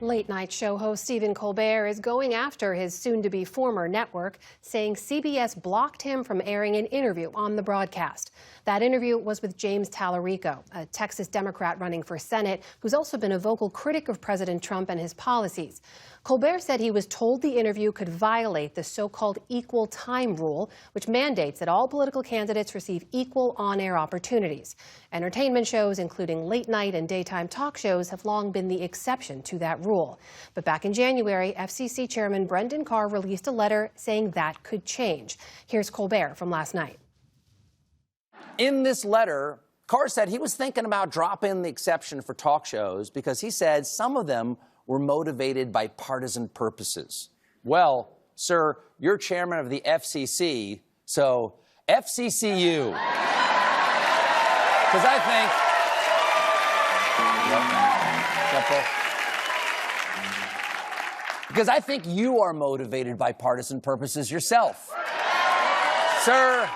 Late-night show host Stephen Colbert is going after his soon-to-be former network, saying CBS blocked him from airing an interview on the broadcast. That interview was with James Tallarico, a Texas Democrat running for Senate, who's also been a vocal critic of President Trump and his policies. Colbert said he was told the interview could violate the so-called equal time rule, which mandates that all political candidates receive equal on-air opportunities. Entertainment shows, including late-night and daytime talk shows, have long been the exception to that rule. But back in January, FCC Chairman Brendan Carr released a letter saying that could change. Here's Colbert from last night. In this letter, Carr said he was thinking about dropping the exception for talk shows because he said some of them were motivated by partisan purposes. Well, sir, you're chairman of the FCC, so FCCU. Because I think... Because I think you are motivated by partisan purposes yourself. Sir,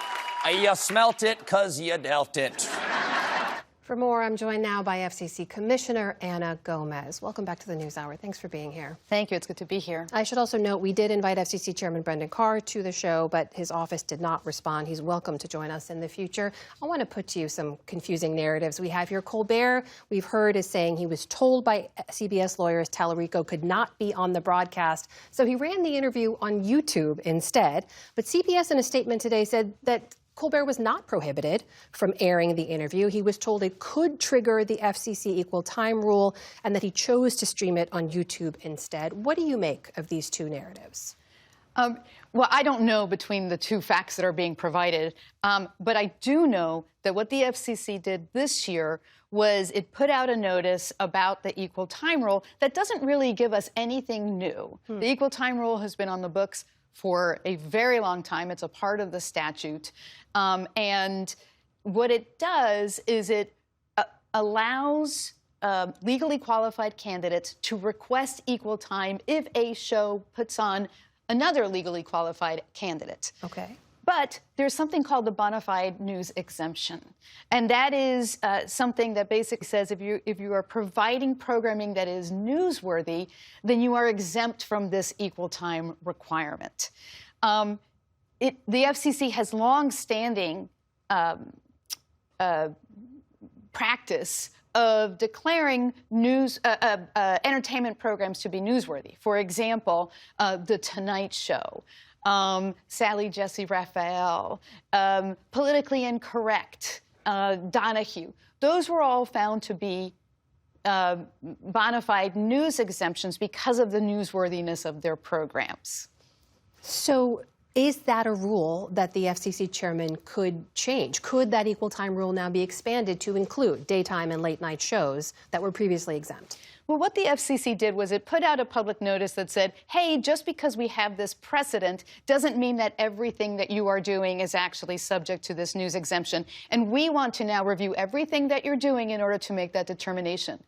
you smelt it because you dealt it. For more, I'm joined now by FCC Commissioner Ana Gomez. Welcome back to the NewsHour. Thanks for being here. Thank you. It's good to be here. I should also note we did invite FCC Chairman Brendan Carr to the show, but his office did not respond. He's welcome to join us in the future. I want to put to you some confusing narratives. We have here Colbert, we've heard, is saying he was told by CBS lawyers Tallarico could not be on the broadcast, so he ran the interview on YouTube instead. But CBS in a statement today said that Colbert was not prohibited from airing the interview. He was told it could trigger the FCC equal time rule and that he chose to stream it on YouTube instead. What do you make of these two narratives? Well, I don't know between the two facts that are being provided, but I do know that what the FCC did this year was it put out a notice about the equal time rule that doesn't really give us anything new. The equal time rule has been on the books for a very long time. It's a part of the statute. And what it does is it allows legally qualified candidates to request equal time if a show puts on another legally qualified candidate. Okay. But there's something called the bona fide news exemption. And that is something that basically says if you are providing programming that is newsworthy, then you are exempt from this equal time requirement. The FCC has long-standing practice of declaring entertainment programs to be newsworthy. For example, The Tonight Show, Sally Jessy Raphael, Politically Incorrect, Donahue. Those were all found to be bona fide news exemptions because of the newsworthiness of their programs. So is that a rule that the FCC chairman could change? Could that equal time rule now be expanded to include daytime and late night shows that were previously exempt? Well, what the FCC did was it put out a public notice that said, hey, just because we have this precedent doesn't mean that everything that you are doing is actually subject to this news exemption. And we want to now review everything that you're doing in order to make that determination.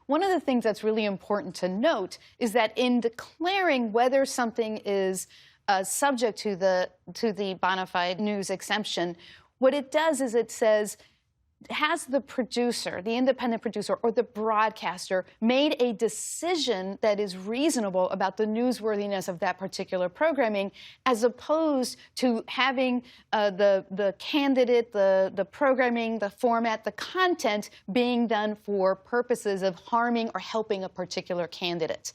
One of the things that's really important to note is that in declaring whether something is subject to the bona fide news exemption, what it does is it says, has the producer, the independent producer, or the broadcaster made a decision that is reasonable about the newsworthiness of that particular programming, as opposed to having the candidate, the programming, the format, the content being done for purposes of harming or helping a particular candidate.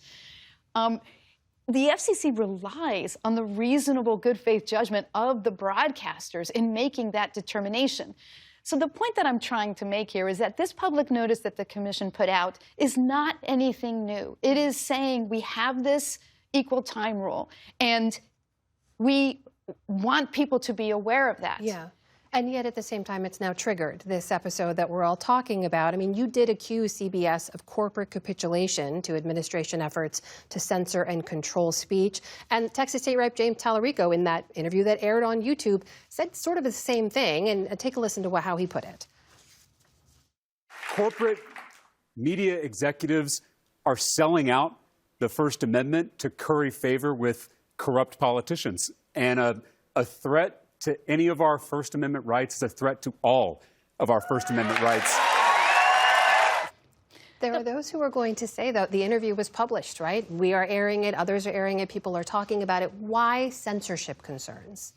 The FCC relies on the reasonable good faith judgment of the broadcasters in making that determination. So the point that I'm trying to make here is that this public notice that the Commission put out is not anything new. It is saying we have this equal time rule, and we want people to be aware of that. Yeah. And yet, at the same time, it's now triggered this episode that we're all talking about. I mean, you did accuse CBS of corporate capitulation to administration efforts to censor and control speech. And Texas State Rep James Tallarico, in that interview that aired on YouTube, said sort of the same thing. And take a listen to how he put it. Corporate media executives are selling out the First Amendment to curry favor with corrupt politicians. And a threat to any of our First Amendment rights is a threat to all of our First Amendment rights. There are those who are going to say, though, the interview was published, right? We are airing it, others are airing it, people are talking about it. Why censorship concerns?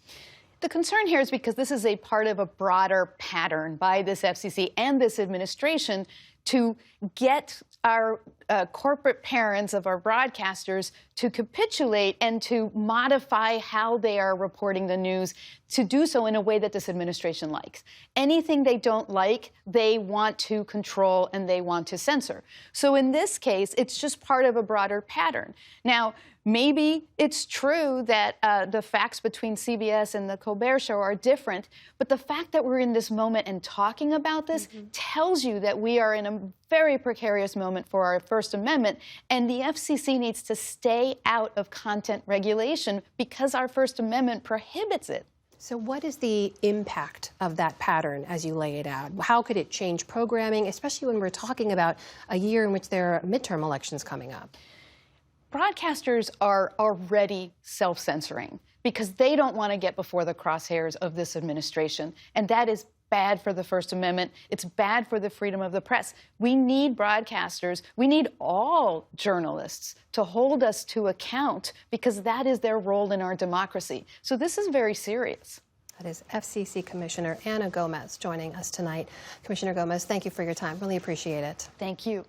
The concern here is because this is a part of a broader pattern by this FCC and this administration to get our corporate parents of our broadcasters to capitulate and to modify how they are reporting the news, to do so in a way that this administration likes. Anything they don't like, they want to control and they want to censor. So in this case, it's just part of a broader pattern. Now, maybe it's true that the facts between CBS and the Colbert Show are different, but the fact that we're in this moment and talking about this tells you that we are in a very precarious moment for our First Amendment, and the FCC needs to stay out of content regulation because our First Amendment prohibits it. So what is the impact of that pattern as you lay it out? How could it change programming, especially when we're talking about a year in which there are midterm elections coming up? Broadcasters are already self-censoring because they don't want to get before the crosshairs of this administration, and that is bad for the First Amendment. It's bad for the freedom of the press. We need broadcasters, we need all journalists to hold us to account because that is their role in our democracy. So this is very serious. That is FCC Commissioner Ana Gomez joining us tonight. Commissioner Gomez, thank you for your time. Really appreciate it. Thank you.